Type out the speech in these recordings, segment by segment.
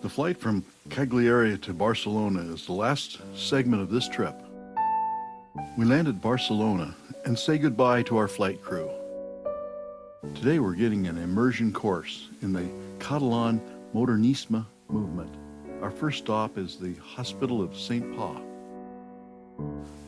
The flight from Cagliari to Barcelona is the last segment of this trip. We land at Barcelona and say goodbye to our flight crew. Today we're getting an immersion course in the Catalan modernisme movement. Our first stop is the Hospital of Sant Pau.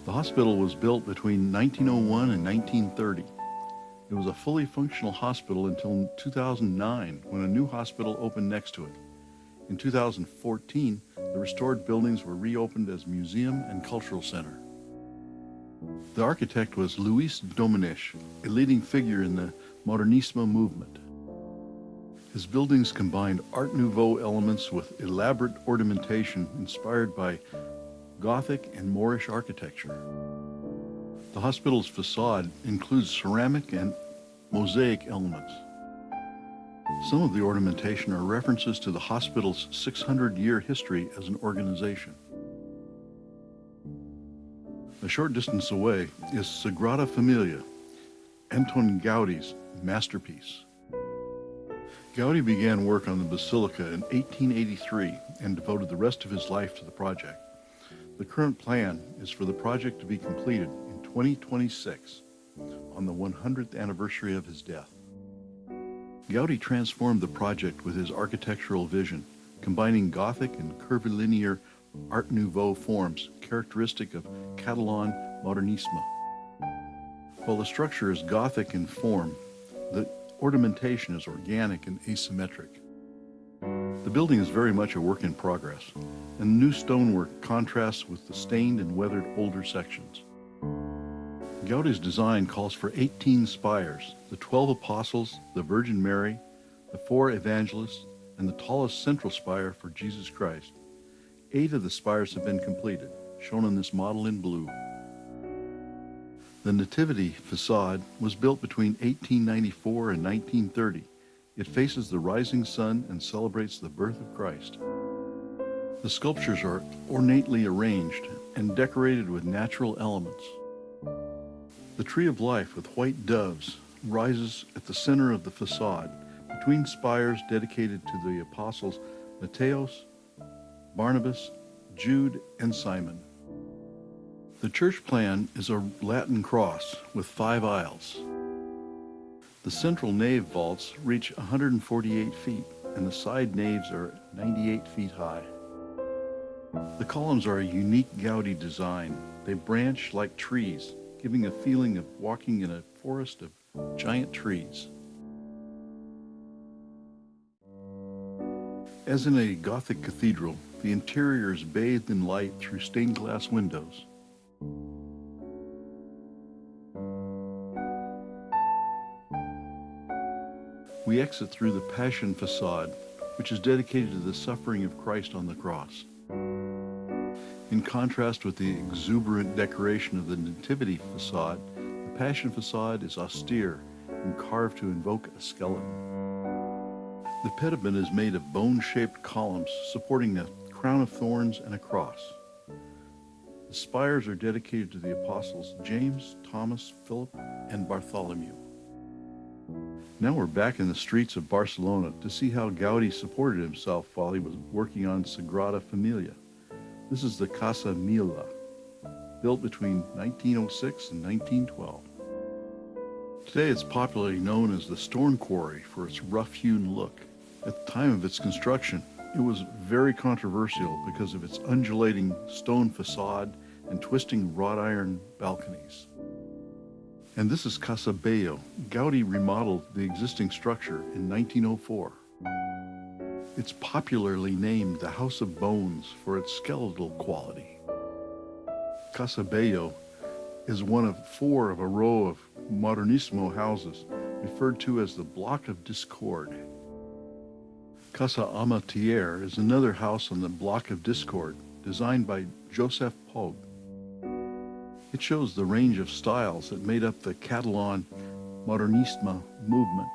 The hospital was built between 1901 and 1930. It was a fully functional hospital until 2009, when a new hospital opened next to it. In 2014, the restored buildings were reopened as museum and cultural center. The architect was Luis Dominic, a leading figure in the modernisme movement. His buildings combined Art Nouveau elements with elaborate ornamentation inspired by Gothic and Moorish architecture. The hospital's facade includes ceramic and mosaic elements. Some of the ornamentation are references to the hospital's 600-year history as an organization. A short distance away is Sagrada Família, Antoni Gaudí's masterpiece. Gaudí began work on the basilica in 1883 and devoted the rest of his life to the project. The current plan is for the project to be completed in 2026, on the 100th anniversary of his death. Gaudí transformed the project with his architectural vision, combining Gothic and curvilinear Art Nouveau forms characteristic of Catalan modernisme. While the structure is Gothic in form, the ornamentation is organic and asymmetric. The building is very much a work in progress, and the new stonework contrasts with the stained and weathered older sections. Gaudí's design calls for 18 spires, the 12 apostles, the Virgin Mary, the 4 evangelists, and the tallest central spire for Jesus Christ. 8 of the spires have been completed, shown in this model in blue. The Nativity facade was built between 1894 and 1930. It faces the rising sun and celebrates the birth of Christ. The sculptures are ornately arranged and decorated with natural elements. The tree of life with white doves rises at the center of the facade, between spires dedicated to the apostles Matthias, Barnabas, Jude, and Simon. The church plan is a Latin cross with 5 aisles. The central nave vaults reach 148 feet, and the side naves are 98 feet high. The columns are a unique Gaudí design. They branch like trees, giving a feeling of walking in a forest of giant trees. As in a Gothic cathedral, the interior is bathed in light through stained glass windows. We exit through the Passion facade, which is dedicated to the suffering of Christ on the cross. In contrast with the exuberant decoration of the Nativity facade, the Passion facade is austere and carved to invoke a skeleton. The pediment is made of bone-shaped columns supporting a crown of thorns and a cross. The spires are dedicated to the apostles James, Thomas, Philip, and Bartholomew. Now we're back in the streets of Barcelona to see how Gaudí supported himself while he was working on Sagrada Família. This is the Casa Milà, built between 1906 and 1912. Today it's popularly known as the Stone Quarry for its rough-hewn look. At the time of its construction, it was very controversial because of its undulating stone facade and twisting wrought iron balconies. And this is Casa Bayo. Gaudí remodeled the existing structure in 1904. It's popularly named the House of Bones for its skeletal quality. Casa Bayo is one of 4 of a row of modernismo houses referred to as the Block of Discord. Casa Amatier is another house on the Block of Discord, designed by Joseph Pog. It shows the range of styles that made up the Catalan modernisme movement.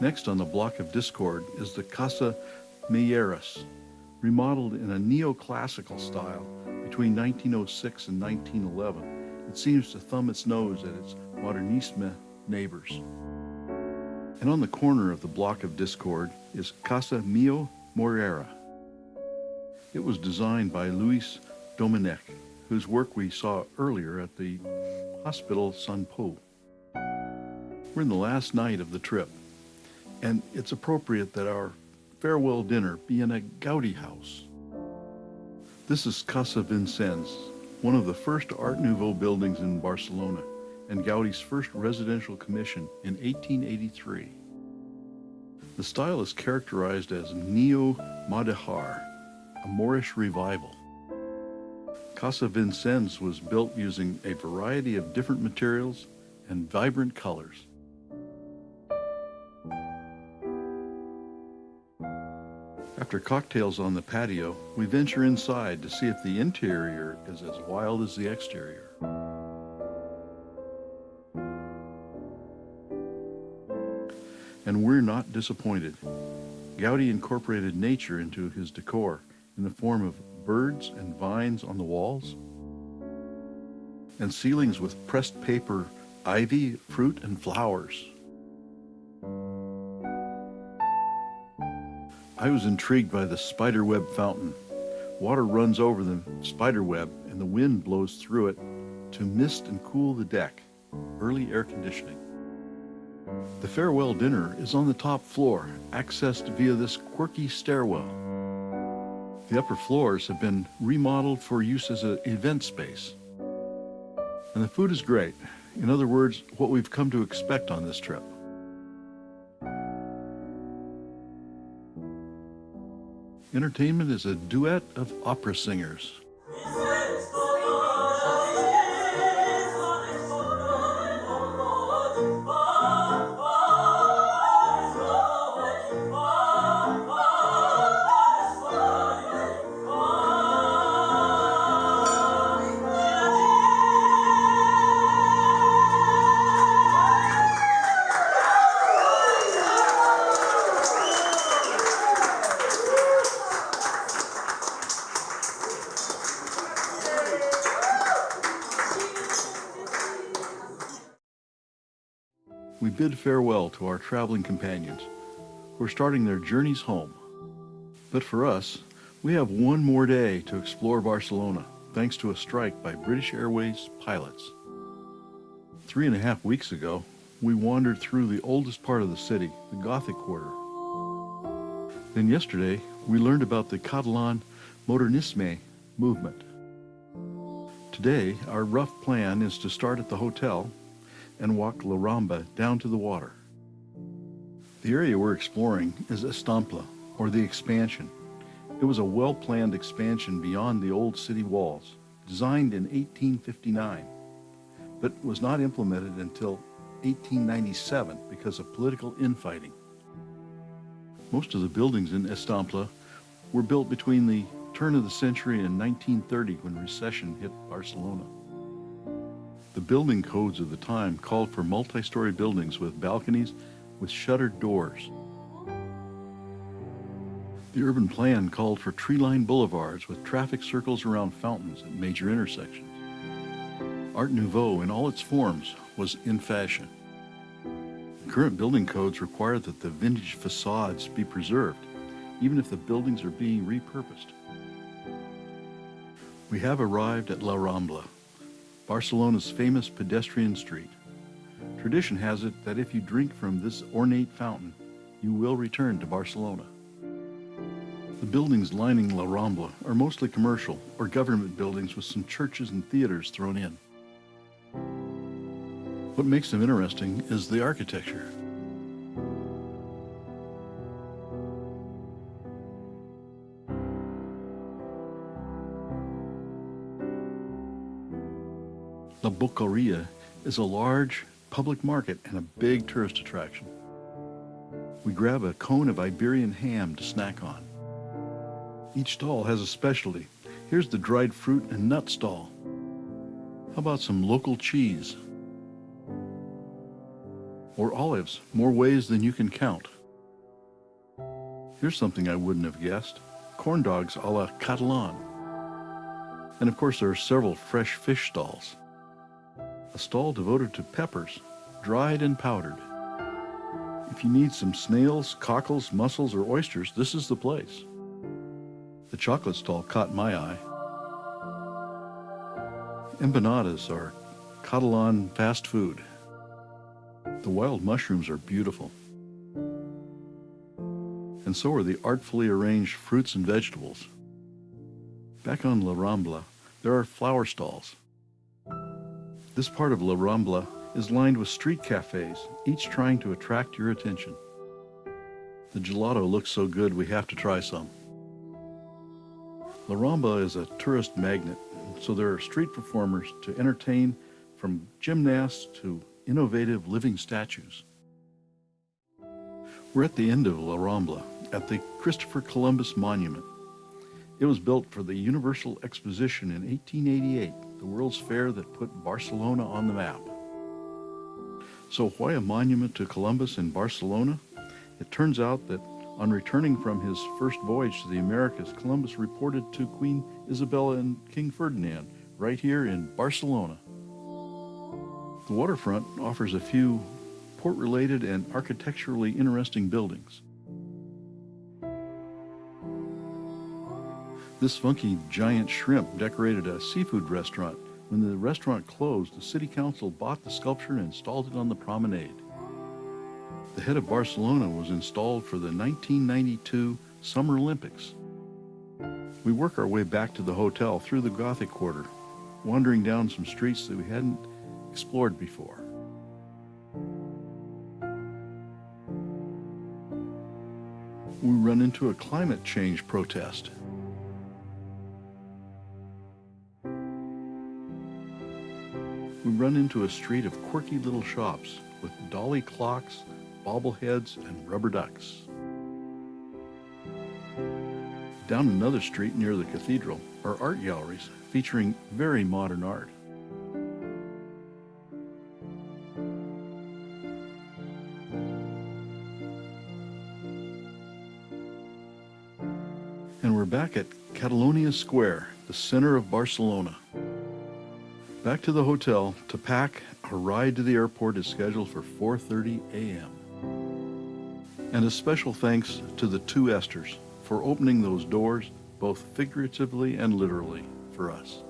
Next on the Block of Discord is the Casa Milà, remodeled in a neoclassical style between 1906 and 1911. It seems to thumb its nose at its modernisme neighbors. And on the corner of the Block of Discord is Casa Mio Morera. It was designed by Luis Domenech, whose work we saw earlier at the Hospital de Sant Pau. We're in the last night of the trip, and it's appropriate that our farewell dinner be in a Gaudí house. This is Casa Vicens, one of the first Art Nouveau buildings in Barcelona, and Gaudí's first residential commission in 1883. The style is characterized as neo-Mudéjar, a Moorish revival. Casa Vicens was built using a variety of different materials and vibrant colors. After cocktails on the patio, we venture inside to see if the interior is as wild as the exterior. And we're not disappointed. Gaudí incorporated nature into his decor in the form of birds and vines on the walls, and ceilings with pressed paper, ivy, fruit, and flowers. I was intrigued by the spiderweb fountain. Water runs over the spiderweb and the wind blows through it to mist and cool the deck. Early air conditioning. The farewell dinner is on the top floor, accessed via this quirky stairwell. The upper floors have been remodeled for use as an event space. And the food is great. In other words, what we've come to expect on this trip. Entertainment is a duet of opera singers. We bid farewell to our traveling companions who are starting their journeys home. But for us, we have one more day to explore Barcelona, thanks to a strike by British Airways pilots. 3.5 weeks ago, we wandered through the oldest part of the city, the Gothic Quarter. Then yesterday, we learned about the Catalan modernisme movement. Today, our rough plan is to start at the hotel and walk La Rambla down to the water. The area we're exploring is Estampla, or the expansion. It was a well-planned expansion beyond the old city walls, designed in 1859, but was not implemented until 1897 because of political infighting. Most of the buildings in Estampla were built between the turn of the century and 1930, when recession hit Barcelona. The building codes of the time called for multi-story buildings with balconies with shuttered doors. The urban plan called for tree-lined boulevards with traffic circles around fountains at major intersections. Art Nouveau in all its forms was in fashion. Current building codes require that the vintage facades be preserved, even if the buildings are being repurposed. We have arrived at La Rambla, Barcelona's famous pedestrian street. Tradition has it that if you drink from this ornate fountain, you will return to Barcelona. The buildings lining La Rambla are mostly commercial or government buildings with some churches and theaters thrown in. What makes them interesting is the architecture. La Boqueria is a large public market and a big tourist attraction. We grab a cone of Iberian ham to snack on. Each stall has a specialty. Here's the dried fruit and nut stall. How about some local cheese? Or olives, more ways than you can count. Here's something I wouldn't have guessed. Corn dogs a la Catalan. And of course there are several fresh fish stalls. A stall devoted to peppers, dried and powdered. If you need some snails, cockles, mussels, or oysters, this is the place. The chocolate stall caught my eye. Empanadas are Catalan fast food. The wild mushrooms are beautiful. And so are the artfully arranged fruits and vegetables. Back on La Rambla, there are flower stalls. This part of La Rambla is lined with street cafes, each trying to attract your attention. The gelato looks so good we have to try some. La Rambla is a tourist magnet, so there are street performers to entertain, from gymnasts to innovative living statues. We're at the end of La Rambla, at the Christopher Columbus Monument. It was built for the Universal Exposition in 1888, the World's Fair that put Barcelona on the map. So why a monument to Columbus in Barcelona? It turns out that on returning from his first voyage to the Americas, Columbus reported to Queen Isabella and King Ferdinand right here in Barcelona. The waterfront offers a few port-related and architecturally interesting buildings. This funky giant shrimp decorated a seafood restaurant. When the restaurant closed, the city council bought the sculpture and installed it on the promenade. The head of Barcelona was installed for the 1992 Summer Olympics. We work our way back to the hotel through the Gothic Quarter, wandering down some streets that we hadn't explored before. We run into a climate change protest. We run into a street of quirky little shops with dolly clocks, bobbleheads, and rubber ducks. Down another street near the cathedral are art galleries featuring very modern art. And we're back at Catalonia Square, the center of Barcelona. Back to the hotel to pack. Our ride to the airport is scheduled for 4:30 a.m. And a special thanks to the two Esthers for opening those doors, both figuratively and literally, for us.